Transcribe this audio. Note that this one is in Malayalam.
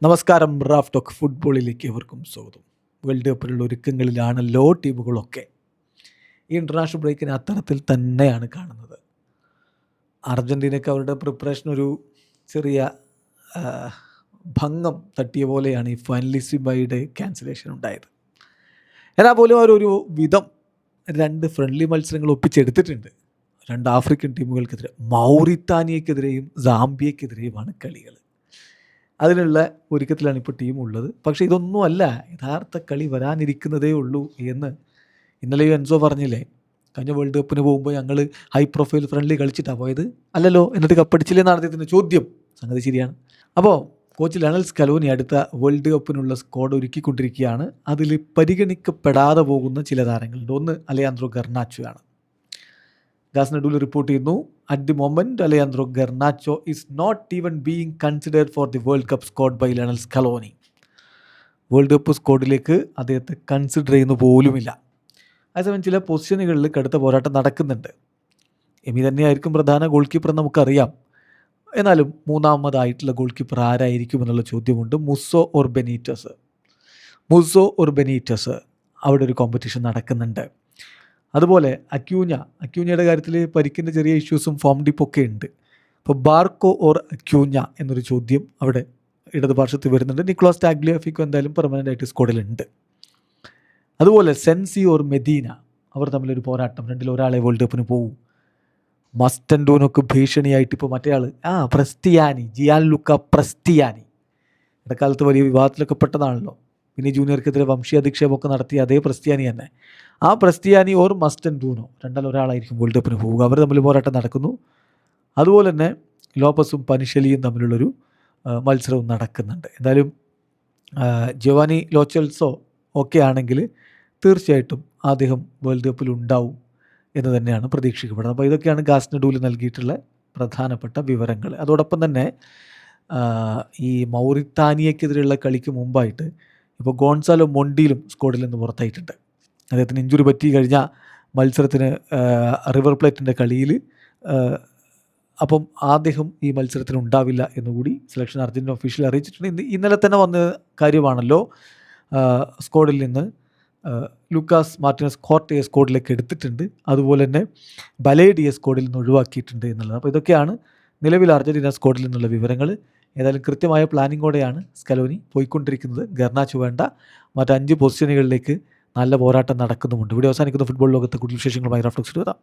നമസ്കാരം. റാഫ് ടോക്ക് ഫുട്ബോളിലേക്ക് എവർക്കും സ്വാഗതം. വേൾഡ് കപ്പിലുള്ള ഒരുക്കങ്ങളിലാണല്ലോ ടീമുകളൊക്കെ. ഈ ഇൻ്റർനാഷണൽ ബ്രേക്കിനെ അത്തരത്തിൽ തന്നെയാണ് കാണുന്നത്. അർജൻറ്റീനയ്ക്ക് അവരുടെ പ്രിപ്പറേഷൻ ഒരു ചെറിയ ഭംഗം തട്ടിയ പോലെയാണ് ഈ ഫൈനലിസ്റ്റിബയുടെ ക്യാൻസലേഷൻ ഉണ്ടായത്. എന്നാൽ പോലും അവരൊരു വിധം 2 ഫ്രണ്ട്ലി മത്സരങ്ങൾ ഒപ്പിച്ചെടുത്തിട്ടുണ്ട്. 2 ആഫ്രിക്കൻ ടീമുകൾക്കെതിരെ, മൗറിത്താനിയക്കെതിരെയും സാംബിയക്കെതിരെയുമാണ് കളികൾ. അതിനുള്ള ഒരുക്കത്തിലാണ് ഇപ്പോൾ ടീം ഉള്ളത്. പക്ഷേ ഇതൊന്നുമല്ല യഥാർത്ഥ കളി വരാനിരിക്കുന്നതേ ഉള്ളൂ എന്ന് ഇന്നലെ എൻസോ പറഞ്ഞില്ലേ. കഴിഞ്ഞ വേൾഡ് കപ്പിന് പോകുമ്പോൾ ഞങ്ങൾ ഹൈ പ്രൊഫൈൽ ഫ്രണ്ട്ലി കളിച്ചിട്ടാണ് പോയത്, അല്ലല്ലോ, എന്നിട്ട് കപ്പടിച്ചില്ലെന്നാണ് അദ്ദേഹത്തിൻ്റെ ചോദ്യം. സംഗതി ശരിയാണ്. അപ്പോൾ കോച്ച് ലയണൽ സ്കലോനി അടുത്ത വേൾഡ് കപ്പിനുള്ള സ്ക്വാഡ് ഒരുക്കിക്കൊണ്ടിരിക്കുകയാണ്. അതിൽ പരിഗണിക്കപ്പെടാതെ പോകുന്ന ചില താരങ്ങളുണ്ട്. ഒന്ന് അലയാൻഡ്രോ ഗർനാച്ചോ ആണ്. ഗാസ്നഡൂൽ റിപ്പോർട്ട് ചെയ്യുന്നു, at the moment Alejandro Garnacho is not even being considered for the world cup squad by Lionel Scaloni. World cup സ്ക്വാഡിലേക്ക് അദ്ദേഹത്തെ കൺസിഡർ ചെയ്യുന്ന പോലുമില്ല. അതേസമയം ചില പൊസിഷനുകളിൽ കടുത്ത പോരാട്ടം നടക്കുന്നുണ്ട്. എമി തന്നെയായിരിക്കും പ്രധാന ഗോൾ കീപ്പർ നമുക്കറിയാം. എന്നാലും മൂന്നാമതായിട്ടുള്ള ഗോൾ കീപ്പർ ആരായിരിക്കും എന്നുള്ള ചോദ്യമുണ്ട്. മുസോ ഓർ ബെനീറ്റസ് അവിടെ ഒരു കോമ്പറ്റീഷൻ നടക്കുന്നുണ്ട്. അതുപോലെ അക്യൂഞ്ഞയുടെ കാര്യത്തിൽ പരിക്കിൻ്റെ ചെറിയ ഇഷ്യൂസും ഫോം ഡിപ്പൊക്കെ ഉണ്ട്. അപ്പോൾ ബാർക്കോ ഓർ അക്യൂഞ്ഞ എന്നൊരു ചോദ്യം അവിടെ ഇടതുപാർശ്വത്തിൽ വരുന്നുണ്ട്. നിക്കോളാസ് ടാഗ്ലിയാഫിക്കോ എന്തായാലും പെർമനൻ്റ് ആയിട്ട് സ്ക്വാഡിലുണ്ട്. അതുപോലെ സെൻസി ഓർ മെദീന, അവർ തമ്മിലൊരു പോരാട്ടം. 2-ൽ ഒരാളെ വേൾഡ് കപ്പിന് പോകും. മസ്റ്റൻഡോനൊക്കെ ഭീഷണിയായിട്ട് ഇപ്പോൾ മറ്റേയാൾ ജിയാൻ ലുക്ക പ്രസ്റ്റിയാനി ഇടക്കാലത്ത് വലിയ വിവാദത്തിലൊക്കെ പെട്ടതാണല്ലോ. പിന്നെ ജൂനിയർക്കെതിരെ വംശീയ അധിക്ഷേപമൊക്കെ നടത്തിയ അതേ പ്രസ്റ്റിയാനി തന്നെ. ആ പ്രസ്റ്റിയാനി ഓർ മസ്റ്റൻഡൂനോ 2-ൽ ഒരാളായിരിക്കും വേൾഡ് കപ്പിന് പോവുക. അവർ തമ്മിൽ പോരാട്ടം നടക്കുന്നു. അതുപോലെ തന്നെ ലോപ്പസും പനിഷലിയും തമ്മിലുള്ളൊരു മത്സരവും നടക്കുന്നുണ്ട്. എന്തായാലും ജോവാനി ലോച്ചെൽസോ ഒക്കെ ആണെങ്കിൽ തീർച്ചയായിട്ടും അദ്ദേഹം വേൾഡ് കപ്പിൽ ഉണ്ടാവും എന്ന് തന്നെയാണ് പ്രതീക്ഷിക്കപ്പെടുന്നത്. അപ്പോൾ ഇതൊക്കെയാണ് ഗാസ്നഡൂൽ നൽകിയിട്ടുള്ള പ്രധാനപ്പെട്ട വിവരങ്ങൾ. അതോടൊപ്പം തന്നെ ഈ മൗറിത്താനിയക്കെതിരെയുള്ള കളിക്ക് മുമ്പായിട്ട് ഇപ്പോൾ ഗോൺസാലോ മൊണ്ടീലും സ്ക്വാഡിൽ നിന്ന് പുറത്തായിട്ടുണ്ട്. അദ്ദേഹത്തിന് ഇഞ്ചുറി പറ്റി കഴിഞ്ഞ മത്സരത്തിന് റിവർ പ്ലേറ്റിൻ്റെ കളിയിൽ. അപ്പം അദ്ദേഹം ഈ മത്സരത്തിന് ഉണ്ടാവില്ല എന്നുകൂടി സെലക്ഷൻ അർജൻറ്റീന ഒഫീഷ്യൽ അറിയിച്ചിട്ടുണ്ട്. ഇന്നലെ തന്നെ വന്ന കാര്യമാണല്ലോ. സ്ക്വാഡിൽ നിന്ന് ലൂക്കാസ് മാർട്ടിനസ് കോർട്ടയെ സ്ക്വാഡിലേക്ക് എടുത്തിട്ടുണ്ട്. അതുപോലെ തന്നെ ബലേഡിയെ സ്ക്വാഡിൽ നിന്ന് ഒഴിവാക്കിയിട്ടുണ്ട് എന്നുള്ളത്. അപ്പോൾ ഇതൊക്കെയാണ് നിലവിൽ അർജൻറ്റീന സ്ക്വാഡിൽ നിന്നുള്ള വിവരങ്ങൾ. ഏതായാലും കൃത്യമായ പ്ലാനിങ്ങോടെയാണ് സ്കലോനി പോയിക്കൊണ്ടിരിക്കുന്നത്. ഗർനാച്ചോ വേണ്ട മറ്റ് 5 പൊസിഷനുകളിലേക്ക് നല്ല പോരാട്ടം നടക്കുന്നുമുണ്ട്. വീഡിയോ അവസാനിക്കുന്ന ഫുട്ബോൾ ലോകത്തെ കൂടുതൽ വിശേഷങ്ങളുമായി റാഫ് ടോക്സിൽ വരാം.